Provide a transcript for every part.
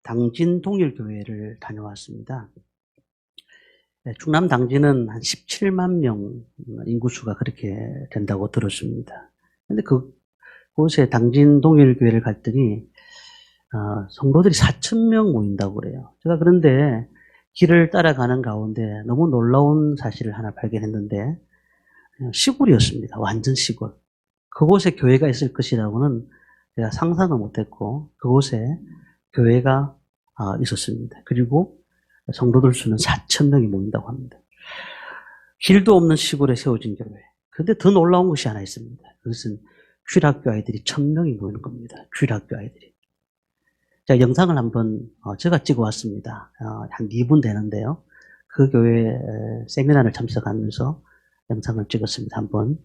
당진 동일교회를 다녀왔습니다. 충남 당진은 한 17만 명 인구수가 그렇게 된다고 들었습니다. 근데 그곳에 당진 동일교회를 갔더니 성도들이 4,000명 모인다고 그래요. 제가 그런데 길을 따라가는 가운데 너무 놀라운 사실을 하나 발견했는데 시골이었습니다. 완전 시골. 그곳에 교회가 있을 것이라고는 제가 상상을 못했고 그곳에 교회가 있었습니다. 그리고 성도들 수는 4,000명이 모인다고 합니다. 길도 없는 시골에 세워진 교회. 그런데 더 놀라운 것이 하나 있습니다. 그것은 주일학교 아이들이 1,000명이 모이는 겁니다. 주일학교 아이들이. 자, 영상을 한번 제가 찍어 왔습니다. 한 2분 되는데요. 그 교회 세미나를 참석하면서 영상을 찍었습니다. 한번.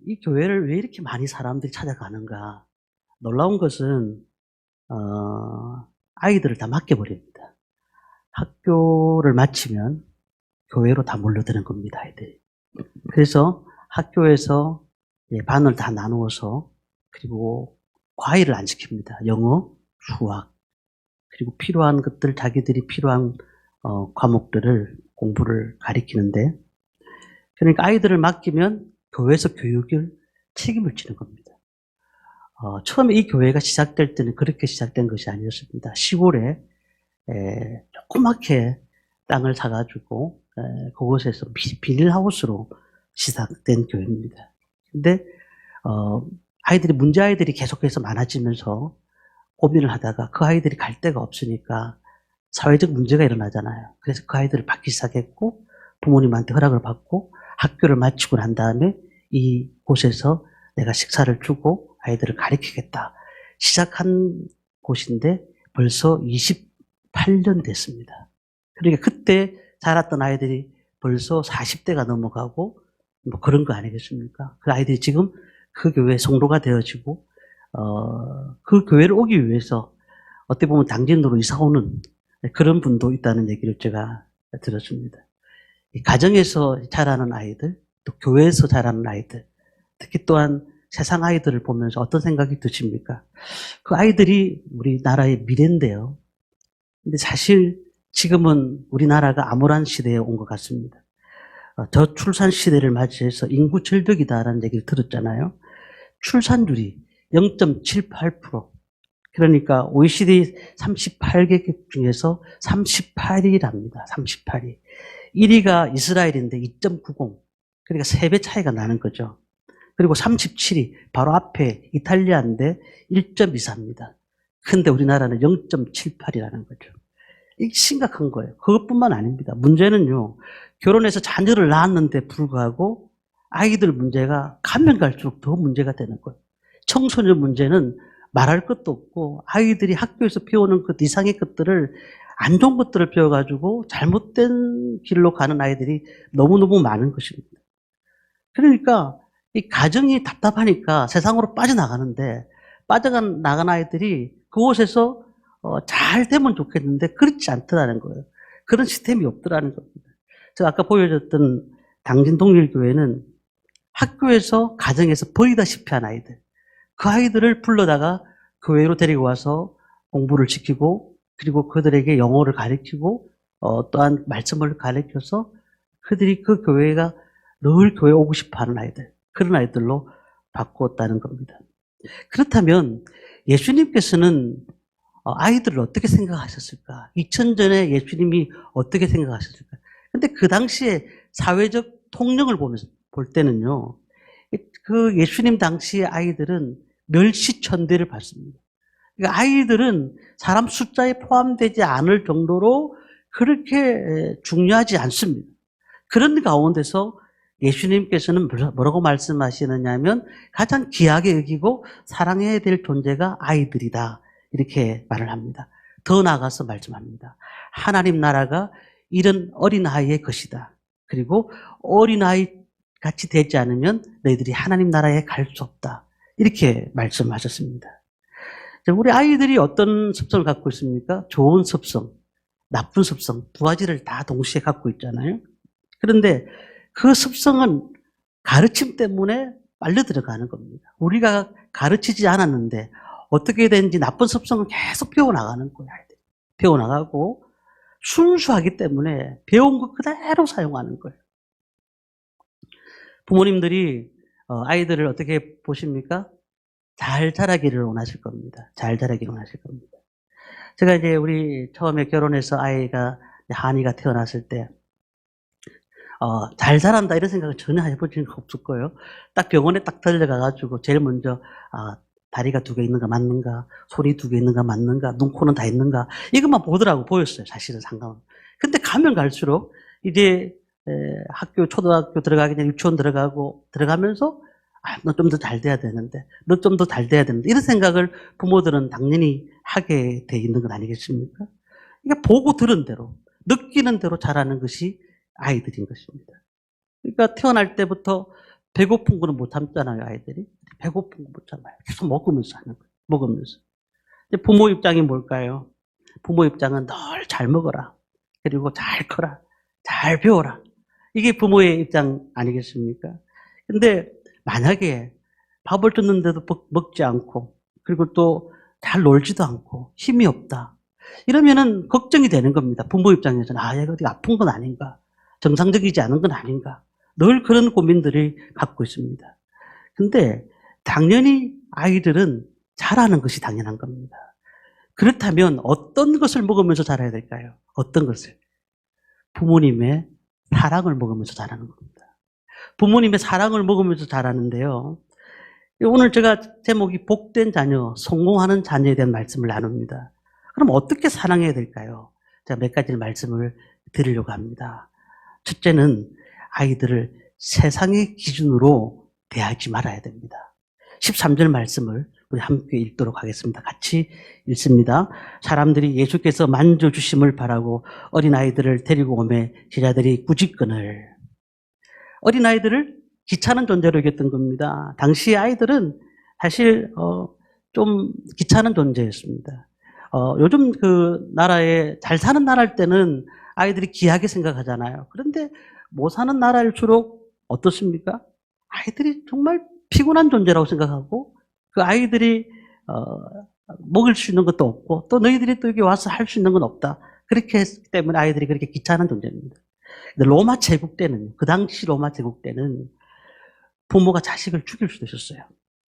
이 교회를 왜 이렇게 많이 사람들이 찾아가는가? 놀라운 것은 아이들을 다 맡겨버립니다. 학교를 마치면 교회로 다 몰려드는 겁니다. 아이들이. 그래서 학교에서 반을 다 나누어서 그리고 과외를 안 시킵니다. 영어, 수학 그리고 필요한 것들 자기들이 필요한 과목들을 공부를 가리키는데 그러니까 아이들을 맡기면 교회에서 교육을 책임을 지는 겁니다. 처음에 이 교회가 시작될 때는 그렇게 시작된 것이 아니었습니다. 시골에 조그맣게 땅을 사가지고 그곳에서 비닐하우스로 시작된 교회입니다. 근데 문제 아이들이 계속해서 많아지면서 고민을 하다가 그 아이들이 갈 데가 없으니까 사회적 문제가 일어나잖아요. 그래서 그 아이들을 받기 시작했고 부모님한테 허락을 받고 학교를 마치고 난 다음에 이곳에서 내가 식사를 주고 아이들을 가르치겠다. 시작한 곳인데 벌써 28년 됐습니다. 그러니까 그때 자랐던 아이들이 벌써 40대가 넘어가고 뭐 그런 거 아니겠습니까? 그 아이들이 지금 그 교회 성도가 되어지고 그 교회를 오기 위해서 어떻게 보면 당진으로 이사 오는 그런 분도 있다는 얘기를 제가 들었습니다. 가정에서 자라는 아이들, 또 교회에서 자라는 아이들, 특히 또한 세상 아이들을 보면서 어떤 생각이 드십니까? 그 아이들이 우리나라의 미래인데요. 근데 사실 지금은 우리나라가 암울한 시대에 온 것 같습니다. 저출산 시대를 맞이해서 인구 절벽이다라는 얘기를 들었잖아요. 출산율이 0.78%. 그러니까 OECD 38개국 중에서 38위랍니다. 38위. 1위가 이스라엘인데 2.90. 그러니까 3배 차이가 나는 거죠. 그리고 37위, 바로 앞에 이탈리아인데 1.24입니다. 근데 우리나라는 0.78이라는 거죠. 이게 심각한 거예요. 그것뿐만 아닙니다. 문제는요, 결혼해서 자녀를 낳았는데 불구하고 아이들 문제가 가면 갈수록 더 문제가 되는 거예요. 청소년 문제는 말할 것도 없고 아이들이 학교에서 배우는 그 이상의 것들을 안 좋은 것들을 배워가지고 잘못된 길로 가는 아이들이 너무너무 많은 것입니다. 그러니까 이 가정이 답답하니까 세상으로 빠져나가는데 빠져나간 아이들이 그곳에서 잘 되면 좋겠는데 그렇지 않더라는 거예요. 그런 시스템이 없더라는 겁니다. 제가 아까 보여줬던 당진동일교회는 학교에서 가정에서 버리다시피 한 아이들, 그 아이들을 불러다가 교회로 데리고 와서 공부를 시키고 그리고 그들에게 영어를 가르치고 또한 말씀을 가르쳐서 그들이 그 교회가 늘 교회 오고 싶어하는 아이들, 그런 아이들로 바꾸었다는 겁니다. 그렇다면 예수님께서는 아이들을 어떻게 생각하셨을까? 2000전에 예수님이 어떻게 생각하셨을까? 근데 그 당시에 사회적 통령을 보면서 볼 때는요, 그 예수님 당시의 아이들은 멸시천대를 받습니다. 그러니까 아이들은 사람 숫자에 포함되지 않을 정도로 그렇게 중요하지 않습니다. 그런 가운데서 예수님께서는 뭐라고 말씀하시느냐 하면 가장 귀하게 여기고 사랑해야 될 존재가 아이들이다. 이렇게 말을 합니다. 더 나아가서 말씀합니다. 하나님 나라가 이런 어린아이의 것이다. 그리고 어린아이 같이 되지 않으면 너희들이 하나님 나라에 갈 수 없다. 이렇게 말씀하셨습니다. 우리 아이들이 어떤 습성을 갖고 있습니까? 좋은 습성, 나쁜 습성 두 가지를 다 동시에 갖고 있잖아요. 그런데 그 습성은 가르침 때문에 빨려 들어가는 겁니다. 우리가 가르치지 않았는데 어떻게 되는지 나쁜 습성은 계속 배워나가는 거예요. 배워나가고 순수하기 때문에 배운 거 그대로 사용하는 거예요. 부모님들이 아이들을 어떻게 보십니까? 잘 자라기를 원하실 겁니다. 잘 자라기를 원하실 겁니다. 제가 이제 우리 처음에 결혼해서 아이가 한이가 태어났을 때 잘 자란다 이런 생각을 전혀 해보진 없을 거예요. 딱 병원에 딱 들려가가지고 제일 먼저 다리가 두 개 있는가 맞는가, 소리 두 개 있는가 맞는가, 눈, 코는 다 있는가 이것만 보더라고 보였어요. 사실은 상관은. 근데 가면 갈수록 이제 학교 초등학교 들어가기 전에 유치원 들어가면서 너 좀 더 잘 돼야 되는데, 너 좀 더 잘 돼야 되는데 이런 생각을 부모들은 당연히 하게 돼 있는 건 아니겠습니까? 그러니까 보고 들은 대로, 느끼는 대로 자라는 것이 아이들인 것입니다. 그러니까 태어날 때부터 배고픈 거는 못 참잖아요, 아이들이. 배고픈 거 못 참아요. 계속 먹으면서 하는 거예요. 먹으면서. 부모 입장이 뭘까요? 부모 입장은 널 잘 먹어라. 그리고 잘 커라. 잘 배워라. 이게 부모의 입장 아니겠습니까? 근데 만약에 밥을 줬는데도 먹지 않고, 그리고 또 잘 놀지도 않고, 힘이 없다. 이러면은 걱정이 되는 겁니다. 부모 입장에서는. 얘가 어디 아픈 건 아닌가? 정상적이지 않은 건 아닌가? 늘 그런 고민들을 갖고 있습니다. 근데 당연히 아이들은 자라는 것이 당연한 겁니다. 그렇다면 어떤 것을 먹으면서 자라야 될까요? 어떤 것을? 부모님의 사랑을 먹으면서 자라는 겁니다. 부모님의 사랑을 먹으면서 자라는데요. 오늘 제가 제목이 복된 자녀, 성공하는 자녀에 대한 말씀을 나눕니다. 그럼 어떻게 사랑해야 될까요? 제가 몇 가지 말씀을 드리려고 합니다. 첫째는 아이들을 세상의 기준으로 대하지 말아야 됩니다. 13절 말씀을 우리 함께 읽도록 하겠습니다. 같이 읽습니다. 사람들이 예수께서 만져주심을 바라고 어린아이들을 데리고 오매 제자들이 꾸짖거늘. 어린아이들을 귀찮은 존재로 여겼던 겁니다. 당시 아이들은 사실 좀 귀찮은 존재였습니다. 요즘 그 나라에 잘 사는 나라일 때는 아이들이 귀하게 생각하잖아요. 그런데 못 사는 나라일수록 어떻습니까? 아이들이 정말 피곤한 존재라고 생각하고 그 아이들이 먹을 수 있는 것도 없고 또 너희들이 또 여기 와서 할 수 있는 건 없다. 그렇게 했기 때문에 아이들이 그렇게 귀찮은 존재입니다. 근데 로마 제국 때는, 그 당시 로마 제국 때는 부모가 자식을 죽일 수도 있었어요.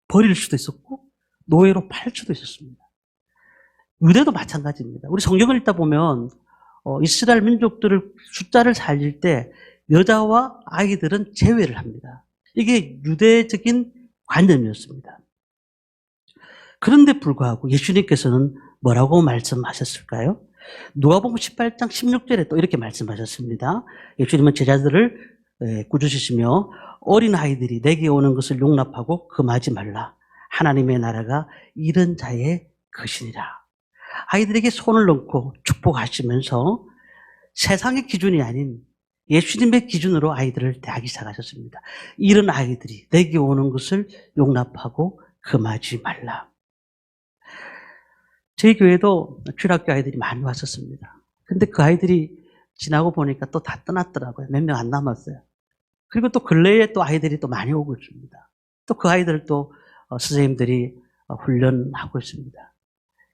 버릴 수도 있었고 노예로 팔 수도 있었습니다. 유대도 마찬가지입니다. 우리 성경을 읽다 보면 이스라엘 민족들을 숫자를 살릴 때 여자와 아이들은 제외를 합니다. 이게 유대적인 관념이었습니다. 그런데 불구하고 예수님께서는 뭐라고 말씀하셨을까요? 누가복음 18장 16절에 또 이렇게 말씀하셨습니다. 예수님은 제자들을 꾸짖으시며 어린아이들이 내게 오는 것을 용납하고 금하지 말라. 하나님의 나라가 이런 자의 것이니라. 아이들에게 손을 넣고 축복하시면서 세상의 기준이 아닌 예수님의 기준으로 아이들을 대하기 시작하셨습니다. 이런 아이들이 내게 오는 것을 용납하고 금하지 말라. 저희 교회도 주일학교 아이들이 많이 왔었습니다. 근데 그 아이들이 지나고 보니까 또 다 떠났더라고요. 몇 명 안 남았어요. 그리고 또 근래에 또 아이들이 또 많이 오고 있습니다. 또 그 아이들을 또 선생님들이 훈련하고 있습니다.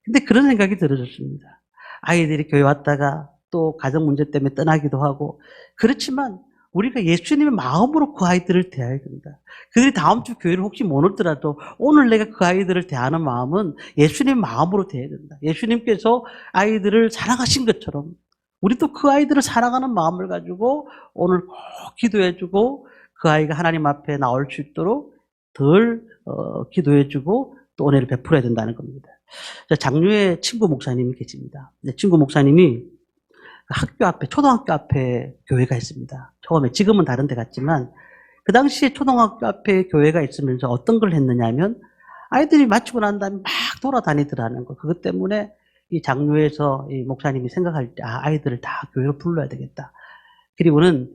근데 그런 생각이 들어졌습니다. 아이들이 교회 왔다가 또 가정 문제 때문에 떠나기도 하고, 그렇지만 우리가 예수님의 마음으로 그 아이들을 대해야 된다. 그들이 다음 주 교회를 혹시 못 오더라도 오늘 내가 그 아이들을 대하는 마음은 예수님의 마음으로 대해야 된다. 예수님께서 아이들을 사랑하신 것처럼 우리도 그 아이들을 사랑하는 마음을 가지고 오늘 꼭 기도해주고 그 아이가 하나님 앞에 나올 수 있도록 덜 기도해주고 또 은혜를 베풀어야 된다는 겁니다. 장류에 친구 목사님이 계십니다. 친구 목사님이 학교 앞에, 초등학교 앞에 교회가 있습니다. 처음에, 지금은 다른 데 갔지만, 그 당시에 초등학교 앞에 교회가 있으면서 어떤 걸 했느냐면, 아이들이 마치고 난 다음에 막 돌아다니더라는 거. 그것 때문에 이 장로에서 이 목사님이 생각할 때, 아이들을 다 교회로 불러야 되겠다. 그리고는,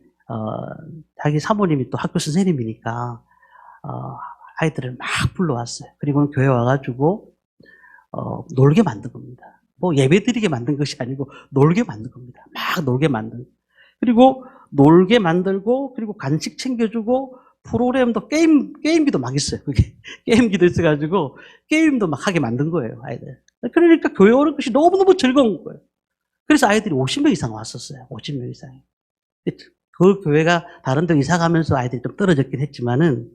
자기 사모님이 또 학교 선생님이니까, 아이들을 막 불러왔어요. 그리고는 교회 와가지고, 놀게 만든 겁니다. 뭐 예배 드리게 만든 것이 아니고 놀게 만든 겁니다. 막 놀게 만든. 그리고 놀게 만들고 그리고 간식 챙겨주고 프로그램도 게임기도 막 있어요. 그게 게임기도 있어가지고 게임도 막 하게 만든 거예요, 아이들. 그러니까 교회 오는 것이 너무너무 즐거운 거예요. 그래서 아이들이 50명 이상 왔었어요. 50명 이상이. 그 교회가 다른 데 이사 가면서 아이들이 좀 떨어졌긴 했지만은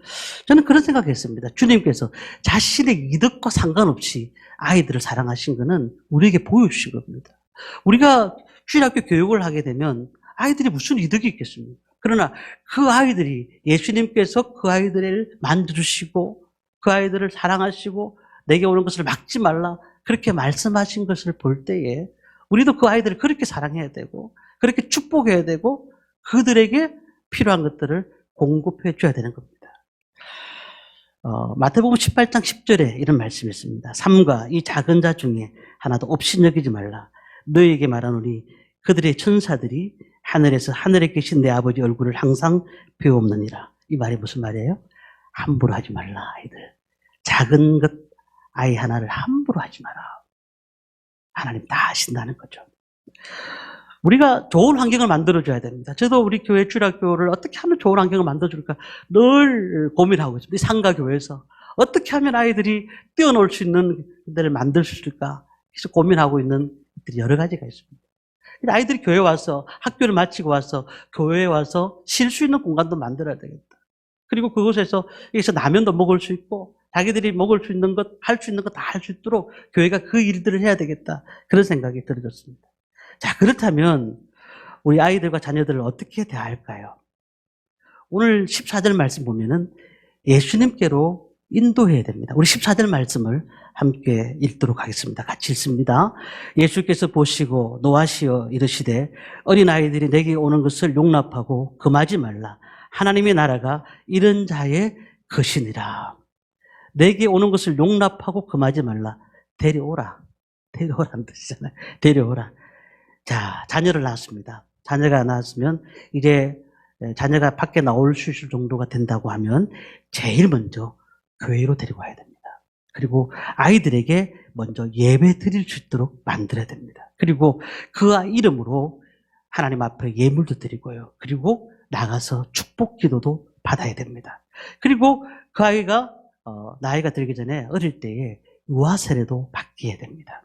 저는 그런 생각했습니다. 주님께서 자신의 이득과 상관없이 아이들을 사랑하신 거는 우리에게 보여주신 겁니다. 우리가 주일학교 교육을 하게 되면 아이들이 무슨 이득이 있겠습니까? 그러나 그 아이들이 예수님께서 그 아이들을 만져주시고 그 아이들을 사랑하시고 내게 오는 것을 막지 말라 그렇게 말씀하신 것을 볼 때에 우리도 그 아이들을 그렇게 사랑해야 되고 그렇게 축복해야 되고 그들에게 필요한 것들을 공급해 줘야 되는 겁니다. 마태복음 18장 10절에 이런 말씀이 있습니다. 삼가 이 작은 자 중에 하나도 업신여기지 말라. 너희에게 말하노니 그들의 천사들이 하늘에서 하늘에 계신 내 아버지 얼굴을 항상 배옵느니라. 이 말이 무슨 말이에요? 함부로 하지 말라, 아이들. 작은 것 아이 하나를 함부로 하지 마라. 하나님 다 아신다는 거죠. 우리가 좋은 환경을 만들어줘야 됩니다. 저도 우리 교회 주일학교를 어떻게 하면 좋은 환경을 만들어줄까 늘 고민하고 있습니다. 상가교회에서 어떻게 하면 아이들이 뛰어놀 수 있는 데를 만들 수 있을까 그래서 고민하고 있는 것들이 여러 가지가 있습니다. 아이들이 교회 와서 학교를 마치고 와서 교회에 와서 쉴 수 있는 공간도 만들어야 되겠다. 그리고 그곳에서 여기서 라면도 먹을 수 있고 자기들이 먹을 수 있는 것, 할 수 있는 것 다 할 수 있도록 교회가 그 일들을 해야 되겠다. 그런 생각이 들어졌습니다. 자, 그렇다면 우리 아이들과 자녀들을 어떻게 대할까요? 오늘 14절 말씀 보면은 예수님께로 인도해야 됩니다. 우리 14절 말씀을 함께 읽도록 하겠습니다. 같이 읽습니다. 예수께서 보시고 노하시어 이르시되 어린아이들이 내게 오는 것을 용납하고 금하지 말라. 하나님의 나라가 이런 자의 것이니라. 내게 오는 것을 용납하고 금하지 말라. 데려오라. 데려오라는 뜻이잖아요. 데려오라. 자, 자녀를 낳았습니다. 자녀가 낳았으면 이제 자녀가 밖에 나올 수 있을 정도가 된다고 하면 제일 먼저 교회로 데리고 와야 됩니다. 그리고 아이들에게 먼저 예배 드릴 수 있도록 만들어야 됩니다. 그리고 그 아이 이름으로 하나님 앞에 예물도 드리고요. 그리고 나가서 축복 기도도 받아야 됩니다. 그리고 그 아이가 나이가 들기 전에 어릴 때에 유아 세례도 받게 됩니다.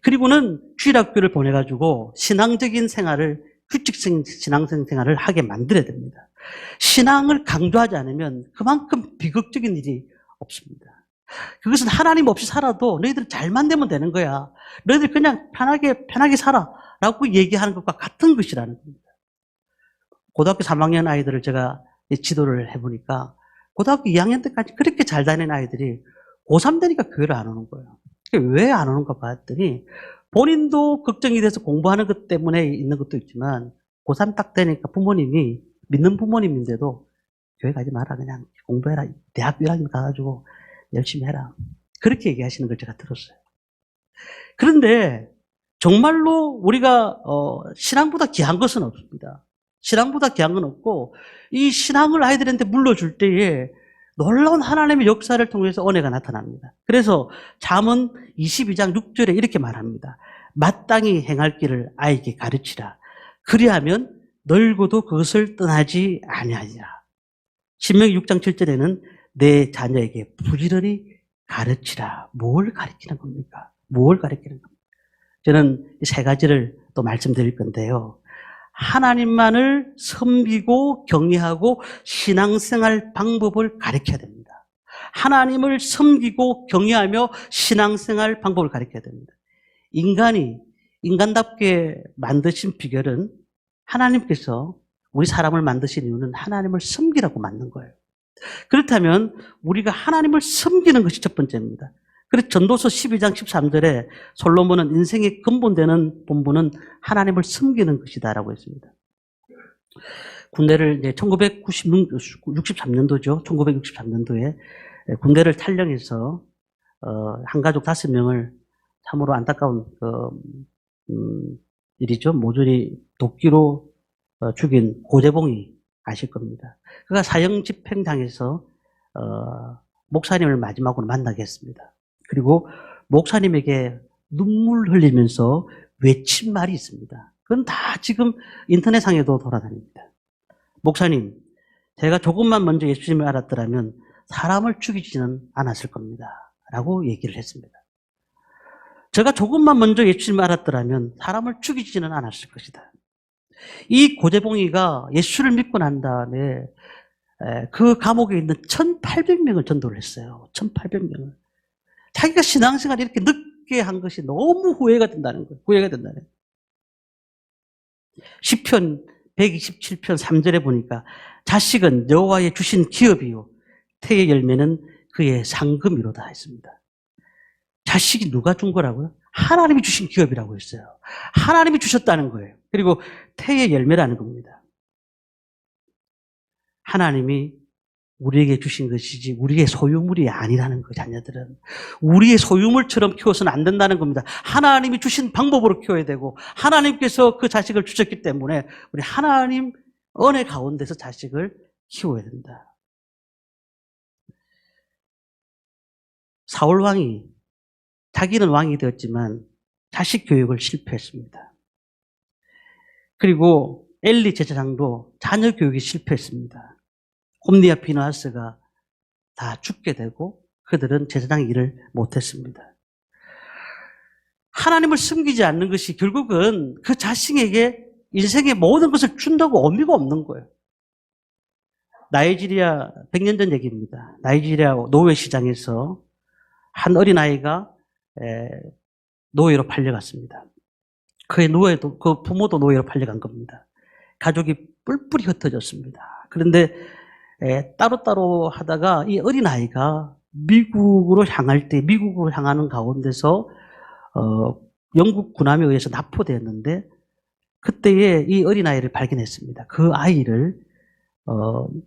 그리고는 주일학교를 보내가지고 신앙적인 생활을, 규칙성 신앙적 생활을 하게 만들어야 됩니다. 신앙을 강조하지 않으면 그만큼 비극적인 일이 없습니다. 그것은 하나님 없이 살아도 너희들 잘만 되면 되는 거야. 너희들 그냥 편하게 살아. 라고 얘기하는 것과 같은 것이라는 겁니다. 고등학교 3학년 아이들을 제가 지도를 해보니까 고등학교 2학년 때까지 그렇게 잘 다니는 아이들이 고3 되니까 교회를 안 오는 거예요. 왜 안 오는가 봤더니 본인도 걱정이 돼서 공부하는 것 때문에 있는 것도 있지만 고3 딱 되니까 부모님이 믿는 부모님인데도 교회 가지 마라. 그냥 공부해라. 대학 1학년 가가지고 열심히 해라. 그렇게 얘기하시는 걸 제가 들었어요. 그런데 정말로 우리가 신앙보다 귀한 것은 없습니다. 신앙보다 귀한 건 없고 이 신앙을 아이들한테 물려줄 때에 놀라운 하나님의 역사를 통해서 은혜가 나타납니다. 그래서 잠언 22장 6절에 이렇게 말합니다. 마땅히 행할 길을 아이에게 가르치라. 그리하면 늙어도 그것을 떠나지 아니하리라. 신명기 6장 7절에는 내 자녀에게 부지런히 가르치라. 뭘 가르치는 겁니까? 뭘 가르치는 겁니까? 저는 이 세 가지를 또 말씀드릴 건데요. 하나님만을 섬기고 경외하고 신앙생활 방법을 가르쳐야 됩니다. 하나님을 섬기고 경외하며 신앙생활 방법을 가르쳐야 됩니다. 인간이 인간답게 만드신 비결은 하나님께서 우리 사람을 만드신 이유는 하나님을 섬기라고 만든 거예요. 그렇다면 우리가 하나님을 섬기는 것이 첫 번째입니다. 그래서 전도서 12장 13절에 솔로몬은 인생의 근본되는 본분은 하나님을 섬기는 것이다라고 했습니다. 군대를 이제 1963년도죠. 1963년도에 군대를 탈영해서 한 가족 5명을 참으로 안타까운 일이죠. 모조리 도끼로 죽인 고재봉이 아실 겁니다. 그가 사형 집행장에서 목사님을 마지막으로 만나게 했습니다. 그리고 목사님에게 눈물 흘리면서 외친 말이 있습니다. 그건 다 지금 인터넷상에도 돌아다닙니다. 목사님, 제가 조금만 먼저 예수님을 알았더라면 사람을 죽이지는 않았을 겁니다. 라고 얘기를 했습니다. 제가 조금만 먼저 예수님을 알았더라면 사람을 죽이지는 않았을 것이다. 이 고재봉이가 예수를 믿고 난 다음에 그 감옥에 있는 1,800명을 전도를 했어요. 1,800명을. 자기가 신앙생활을 이렇게 늦게 한 것이 너무 후회가 된다는 거예요. 후회가 된다는 거예요. 시편 127편 3절에 보니까 자식은 여호와의 주신 기업이요 태의 열매는 그의 상금이로다 했습니다. 자식이 누가 준 거라고요? 하나님이 주신 기업이라고 했어요. 하나님이 주셨다는 거예요. 그리고 태의 열매라는 겁니다. 하나님이 우리에게 주신 것이지 우리의 소유물이 아니라는 거. 자녀들은 우리의 소유물처럼 키워서는 안 된다는 겁니다. 하나님이 주신 방법으로 키워야 되고 하나님께서 그 자식을 주셨기 때문에 우리 하나님 은혜 가운데서 자식을 키워야 된다. 사울 왕이 자기는 왕이 되었지만 자식 교육을 실패했습니다. 그리고 엘리 제사장도 자녀 교육이 실패했습니다. 홈리와 비느하스가 다 죽게 되고 그들은 제사장 일을 못했습니다. 하나님을 섬기지 않는 것이 결국은 그 자식에게 인생의 모든 것을 준다고 의미가 없는 거예요. 나이지리아 100년 전 얘기입니다. 나이지리아 노예 시장에서 한 어린아이가 노예로 팔려갔습니다. 그 부모도 노예로 팔려간 겁니다. 가족이 뿔뿔이 흩어졌습니다. 그런데 따로따로 하다가 이 어린아이가 미국으로 향하는 가운데서 영국 군함에 의해서 납포되었는데 그때에 이 어린아이를 발견했습니다. 그 아이를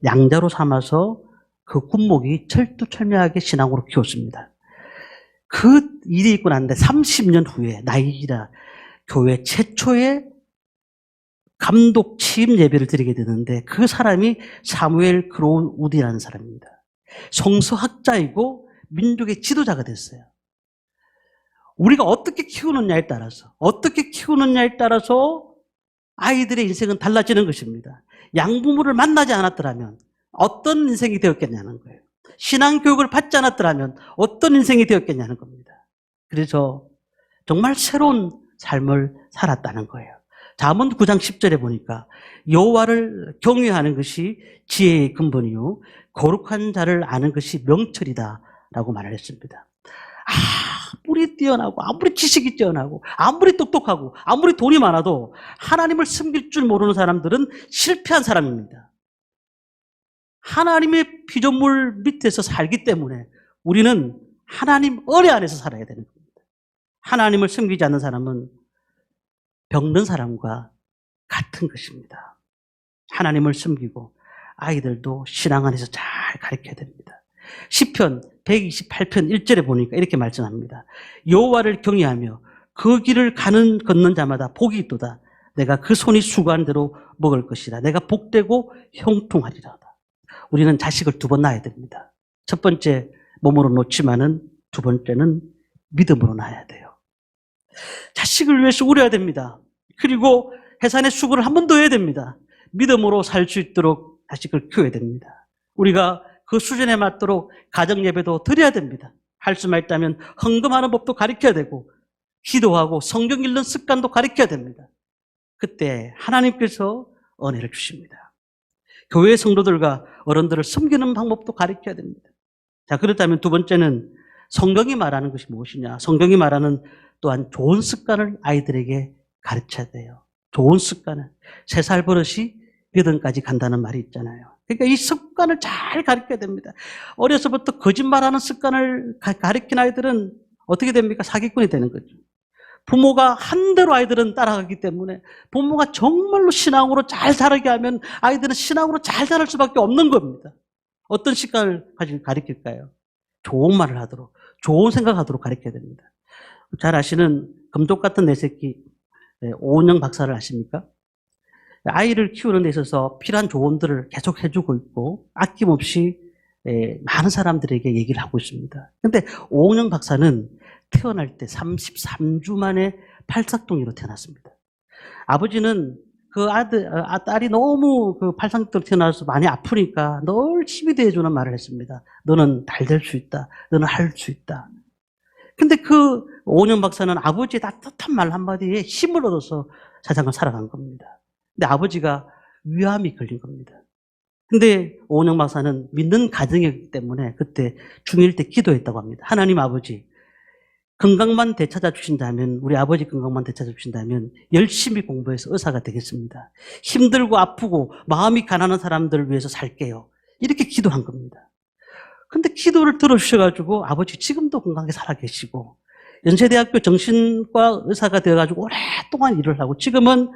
양자로 삼아서 그 군목이 철두철미하게 신앙으로 키웠습니다. 그 일이 있고 났는데 30년 후에 나이지리아 교회 최초의 감독 취임 예배를 드리게 되는데 그 사람이 사무엘 크로운 우디라는 사람입니다. 성서학자이고 민족의 지도자가 됐어요. 우리가 어떻게 키우느냐에 따라서 아이들의 인생은 달라지는 것입니다. 양부모를 만나지 않았더라면 어떤 인생이 되었겠냐는 거예요. 신앙교육을 받지 않았더라면 어떤 인생이 되었겠냐는 겁니다. 그래서 정말 새로운 삶을 살았다는 거예요. 잠언 9장 10절에 보니까 여호와를 경외하는 것이 지혜의 근본이요 거룩한 자를 아는 것이 명철이다 라고 말을 했습니다. 아무리 뛰어나고 아무리 지식이 뛰어나고 아무리 똑똑하고 아무리 돈이 많아도 하나님을 섬길 줄 모르는 사람들은 실패한 사람입니다. 하나님의 피조물 밑에서 살기 때문에 우리는 하나님 은혜 안에서 살아야 되는 겁니다. 하나님을 섬기지 않는 사람은 병든 사람과 같은 것입니다. 하나님을 섬기고 아이들도 신앙 안에서 잘 가르쳐야 됩니다. 시편 128편 1절에 보니까 이렇게 말씀합니다. 여호와를 경외하며 그 길을 걷는 자마다 복이 있도다. 내가 그 손이 수고한 대로 먹을 것이라. 내가 복되고 형통하리라. 우리는 자식을 2번 낳아야 됩니다. 첫 번째 몸으로 놓지만은 두 번째는 믿음으로 낳아야 돼요. 자식을 위해서 울어야 됩니다. 그리고 해산의 수고를 한 번 더 해야 됩니다. 믿음으로 살 수 있도록 자식을 키워야 됩니다. 우리가 그 수준에 맞도록 가정 예배도 드려야 됩니다. 할 수만 있다면 헌금하는 법도 가르쳐야 되고 기도하고 성경 읽는 습관도 가르쳐야 됩니다. 그때 하나님께서 은혜를 주십니다. 교회 성도들과 어른들을 섬기는 방법도 가르쳐야 됩니다. 자, 그렇다면 두 번째는 성경이 말하는 것이 무엇이냐? 성경이 말하는 또한 좋은 습관을 아이들에게 가르쳐야 돼요. 좋은 습관을. 3살 버릇이 8까지 간다는 말이 있잖아요. 그러니까 이 습관을 잘 가르쳐야 됩니다. 어려서부터 거짓말하는 습관을 가르친 아이들은 어떻게 됩니까? 사기꾼이 되는 거죠. 부모가 한 대로 아이들은 따라가기 때문에 부모가 정말로 신앙으로 잘 자라게 하면 아이들은 신앙으로 잘 자랄 수밖에 없는 겁니다. 어떤 습관을 가지고 가르칠까요? 좋은 말을 하도록, 좋은 생각하도록 가르쳐야 됩니다. 잘 아시는 금쪽 같은 내 새끼 오은영 박사를 아십니까? 아이를 키우는 데 있어서 필요한 조언들을 계속 해주고 있고 아낌없이 많은 사람들에게 얘기를 하고 있습니다. 그런데 오은영 박사는 태어날 때 33주 만에 팔싹둥이로 태어났습니다. 아버지는 그 딸이 너무 그 팔상도로 태어나서 많이 아프니까 늘 힘이 돼주는 말을 했습니다. 너는 잘 될 수 있다. 너는 할 수 있다. 근데 그 오은영 박사는 아버지의 따뜻한 말 한마디에 힘을 얻어서 세상을 살아간 겁니다. 근데 아버지가 위암이 걸린 겁니다. 근데 오은영 박사는 믿는 가정이기 때문에 그때 중1 때 기도했다고 합니다. 하나님 아버지, 건강만 되찾아 주신다면, 우리 아버지 건강만 되찾아 주신다면 열심히 공부해서 의사가 되겠습니다. 힘들고 아프고 마음이 가난한 사람들을 위해서 살게요. 이렇게 기도한 겁니다. 근데 기도를 들어주셔가지고 아버지 지금도 건강하게 살아계시고 연세대학교 정신과 의사가 되어가지고 오랫동안 일을 하고 지금은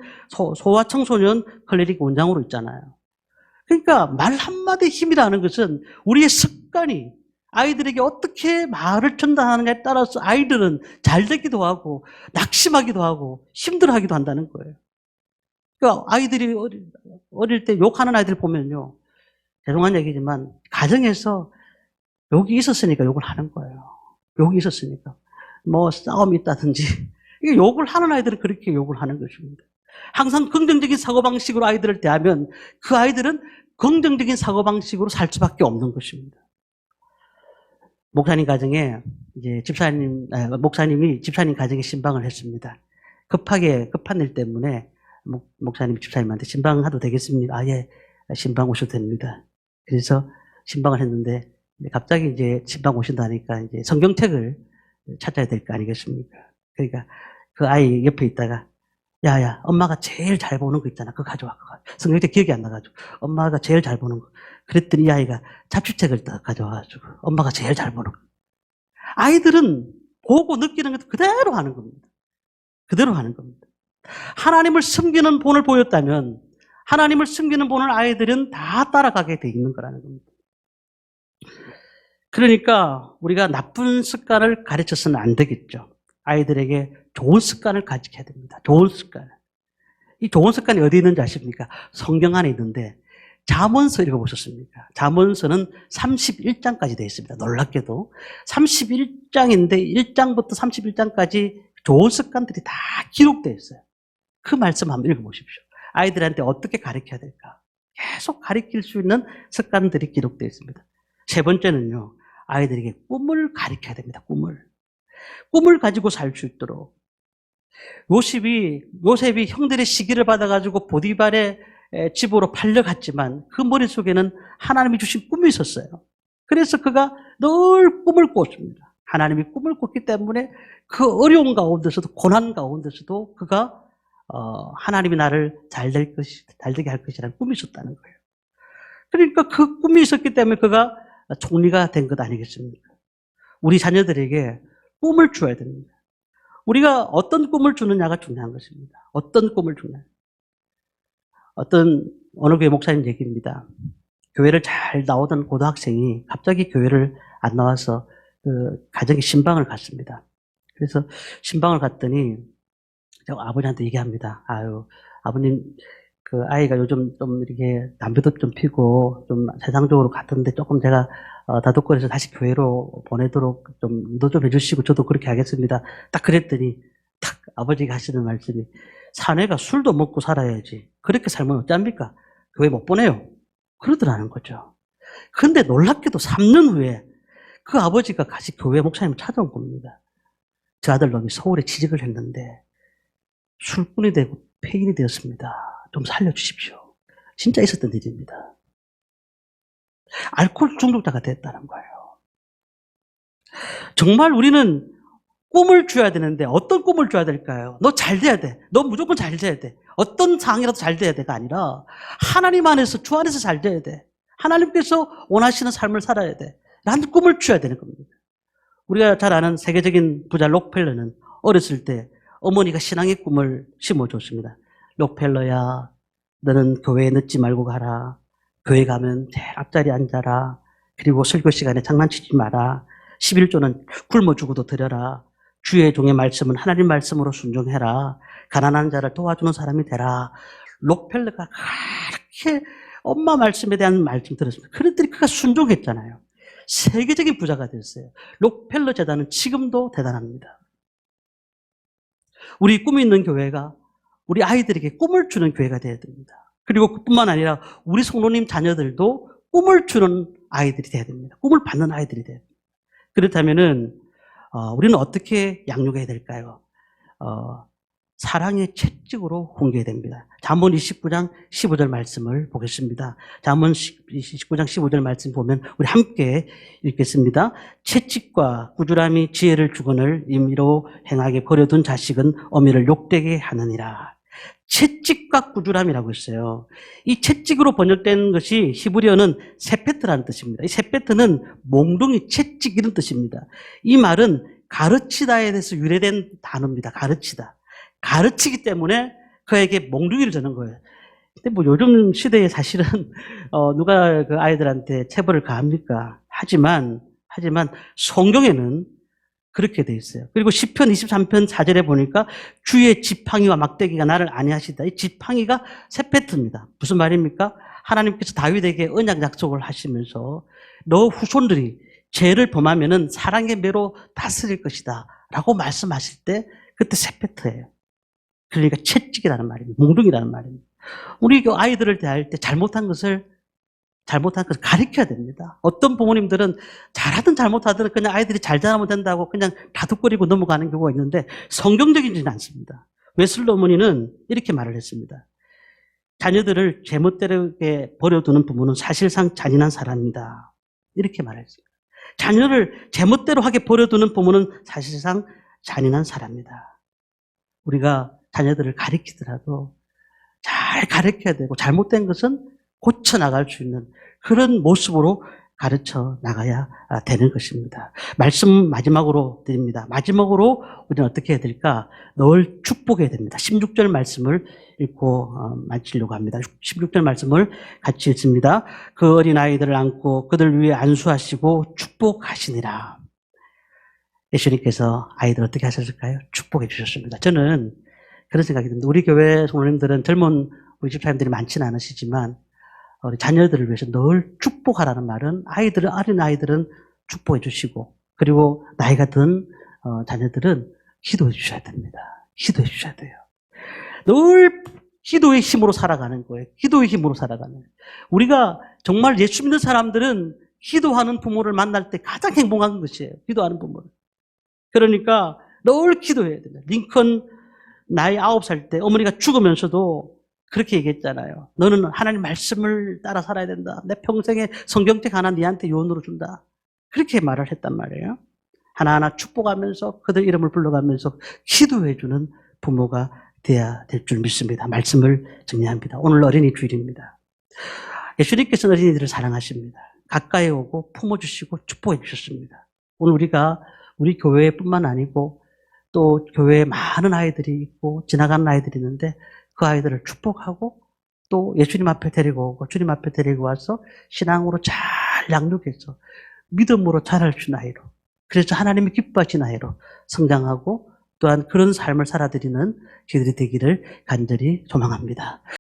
소아청소년 클리닉 원장으로 있잖아요. 그러니까 말 한마디의 힘이라는 것은 우리의 습관이 아이들에게 어떻게 말을 전달하느냐에 따라서 아이들은 잘 되기도 하고 낙심하기도 하고 힘들어하기도 한다는 거예요. 그러니까 아이들이 어릴 때 욕하는 아이들 보면요. 죄송한 얘기지만 가정에서 욕이 있었으니까 욕을 하는 거예요. 욕이 있었으니까. 뭐 싸움이 있다든지. 욕을 하는 아이들은 그렇게 욕을 하는 것입니다. 항상 긍정적인 사고방식으로 아이들을 대하면 그 아이들은 긍정적인 사고방식으로 살 수밖에 없는 것입니다. 목사님 가정에 이제 목사님이 집사님 가정에 신방을 했습니다. 급한 일 때문에 목사님이 집사님한테 신방하도 되겠습니까? 아, 예, 신방 오셔도 됩니다. 그래서 신방을 했는데 갑자기 이제 신방 오신다니까 이제 성경책을 찾아야 될 거 아니겠습니까? 그러니까 그 아이 옆에 있다가 야야, 엄마가 제일 잘 보는 거 있잖아. 그거 가져와. 성경책 기억이 안 나가지고 엄마가 제일 잘 보는 거. 그랬더니 이 아이가 잡지책을 가져와가지고 엄마가 제일 잘 보는 거. 아이들은 보고 느끼는 것도 그대로 하는 겁니다. 그대로 하는 겁니다. 하나님을 섬기는 본을 보였다면 하나님을 섬기는 본을 아이들은 다 따라가게 돼 있는 거라는 겁니다. 그러니까 우리가 나쁜 습관을 가르쳐서는 안 되겠죠. 아이들에게 좋은 습관을 가르쳐야 됩니다. 좋은 습관. 이 좋은 습관이 어디 있는지 아십니까? 성경 안에 있는데 잠언서 읽어보셨습니까? 잠언서는 31장까지 되어 있습니다. 놀랍게도 31장인데 1장부터 31장까지 좋은 습관들이 다 기록되어 있어요. 그 말씀 한번 읽어보십시오. 아이들한테 어떻게 가르쳐야 될까? 계속 가르칠 수 있는 습관들이 기록되어 있습니다. 세 번째는요. 아이들에게 꿈을 가르쳐야 됩니다. 꿈을 가지고 살 수 있도록. 요셉이 형들의 시기를 받아가지고 보디발의 집으로 팔려갔지만 그 머릿속에는 하나님이 주신 꿈이 있었어요. 그래서 그가 늘 꿈을 꿨습니다. 하나님이 꿈을 꿨기 때문에 그 어려운 가운데서도 고난 가운데서도 그가 하나님이 나를 잘되게 할 것이라는 꿈이 있었다는 거예요. 그러니까 그 꿈이 있었기 때문에 그가 총리가 된 것 아니겠습니까? 우리 자녀들에게 꿈을 줘야 됩니다. 우리가 어떤 꿈을 주느냐가 중요한 것입니다. 어떤 꿈을 주느냐. 어느 교회 목사님 얘기입니다. 교회를 잘 나오던 고등학생이 갑자기 교회를 안 나와서 그 가정에 신방을 갔습니다. 그래서 신방을 갔더니 제가 아버지한테 얘기합니다. 아유, 아버님, 그 아이가 요즘 좀 이렇게 담배도 좀 피고 좀 세상적으로 갔던데 조금 제가 다독거려서 다시 교회로 보내도록 좀 인도 좀 해주시고 저도 그렇게 하겠습니다. 딱 그랬더니 딱 아버지가 하시는 말씀이 사내가 술도 먹고 살아야지 그렇게 살면 어쩝니까? 교회 못 보내요. 그러더라는 거죠. 그런데 놀랍게도 3년 후에 그 아버지가 같이 교회 목사님을 찾아온 겁니다. 저 아들 놈이 서울에 취직을 했는데 술꾼이 되고 폐인이 되었습니다. 좀 살려주십시오. 진짜 있었던 일입니다. 알코올 중독자가 됐다는 거예요. 정말 우리는 꿈을 줘야 되는데 어떤 꿈을 줘야 될까요? 너 잘 돼야 돼. 너 무조건 잘 돼야 돼. 어떤 상황이라도 잘 돼야 돼가 아니라 하나님 안에서 주 안에서 잘 돼야 돼. 하나님께서 원하시는 삶을 살아야 돼. 라는 꿈을 줘야 되는 겁니다. 우리가 잘 아는 세계적인 부자 록펠러는 어렸을 때 어머니가 신앙의 꿈을 심어줬습니다. 록펠러야, 너는 교회에 늦지 말고 가라. 교회 가면 제일 앞자리에 앉아라. 그리고 설교 시간에 장난치지 마라. 11조는 굶어 죽어도 드려라. 주의 종의 말씀은 하나님 말씀으로 순종해라. 가난한 자를 도와주는 사람이 되라. 록펠러가 그렇게 엄마 말씀에 대한 말씀 들었습니다. 그랬더니 그가 순종했잖아요. 세계적인 부자가 됐어요. 록펠러 재단은 지금도 대단합니다. 우리 꿈이 있는 교회가 우리 아이들에게 꿈을 주는 교회가 되어야 됩니다. 그리고 그뿐만 아니라 우리 성도님 자녀들도 꿈을 주는 아이들이 돼야 됩니다. 꿈을 받는 아이들이 돼야 됩니다. 그렇다면은 우리는 어떻게 양육해야 될까요? 사랑의 채찍으로 훈계해야 됩니다. 잠언 29장 15절 말씀을 보겠습니다. 잠언 29장 15절 말씀 보면 우리 함께 읽겠습니다. 채찍과 꾸지람이 지혜를 주거늘 임의로 행하게 버려둔 자식은 어미를 욕되게 하느니라. 채찍과 꾸지람이라고 했어요. 이 채찍으로 번역된 것이 히브리어는 세페트라는 뜻입니다. 이 세페트는 몽둥이, 채찍 이런 뜻입니다. 이 말은 가르치다에 대해서 유래된 단어입니다. 가르치다. 가르치기 때문에 그에게 몽둥이를 주는 거예요. 근데 뭐 요즘 시대에 사실은 누가 그 아이들한테 체벌을 가합니까? 하지만 성경에는 그렇게 돼 있어요. 그리고 시편 23편 4절에 보니까 주의 지팡이와 막대기가 나를 안위하시다. 이 지팡이가 세페트입니다. 무슨 말입니까? 하나님께서 다윗에게 언약 약속을 하시면서 너 후손들이 죄를 범하면은 사랑의 매로 다스릴 것이다 라고 말씀하실 때 그때 세페트예요. 그러니까 채찍이라는 말입니다. 몽둥이라는 말입니다. 우리 아이들을 대할 때 잘못한 것을 가르쳐야 됩니다. 어떤 부모님들은 잘하든 잘못하든 그냥 아이들이 잘 자라면 된다고 그냥 다독거리고 넘어가는 경우가 있는데 성경적이지는 않습니다. 웨슬리 어머니는 이렇게 말을 했습니다. 자녀들을 제멋대로 버려두는 부모는 사실상 잔인한 사람이다. 이렇게 말했습니다. 자녀를 제멋대로 하게 버려두는 부모는 사실상 잔인한 사람이다. 우리가 자녀들을 가르치더라도 잘 가르쳐야 되고 잘못된 것은 고쳐나갈 수 있는 그런 모습으로 가르쳐 나가야 되는 것입니다. 말씀 마지막으로 드립니다. 마지막으로 우리는 어떻게 해야 될까? 늘 축복해야 됩니다. 16절 말씀을 읽고 마치려고 합니다. 16절 말씀을 같이 읽습니다. 그 어린아이들을 안고 그들 위에 안수하시고 축복하시니라. 예수님께서 아이들 어떻게 하셨을까요? 축복해 주셨습니다. 저는 그런 생각이 듭니다. 우리 교회 성도님들은 젊은 우리 집사님들이 많지는 않으시지만 우리 자녀들을 위해서 늘 축복하라는 말은 어린 아이들은 축복해 주시고 그리고 나이가 든 자녀들은 기도해 주셔야 됩니다. 기도해 주셔야 돼요. 늘 기도의 힘으로 살아가는 거예요. 기도의 힘으로 살아가는 거예요. 우리가 정말 예수 믿는 사람들은 기도하는 부모를 만날 때 가장 행복한 것이에요. 기도하는 부모를. 그러니까 늘 기도해야 됩니다. 링컨 나이 9살 때 어머니가 죽으면서도 그렇게 얘기했잖아요. 너는 하나님 말씀을 따라 살아야 된다. 내 평생에 성경책 하나 네한테 유언으로 준다. 그렇게 말을 했단 말이에요. 하나하나 축복하면서 그들 이름을 불러가면서 기도해주는 부모가 돼야 될 줄 믿습니다. 말씀을 정리합니다. 오늘 어린이 주일입니다. 예수님께서는 어린이들을 사랑하십니다. 가까이 오고 품어주시고 축복해 주셨습니다. 오늘 우리가 우리 교회뿐만 아니고 또 교회에 많은 아이들이 있고 지나가는 아이들이 있는데 그 아이들을 축복하고 또 예수님 앞에 데리고 오고 주님 앞에 데리고 와서 신앙으로 잘 양육해서 믿음으로 자랄 수 있는 아이로 그래서 하나님이 기뻐하시는 아이로 성장하고 또한 그런 삶을 살아드리는 저희들이 되기를 간절히 소망합니다.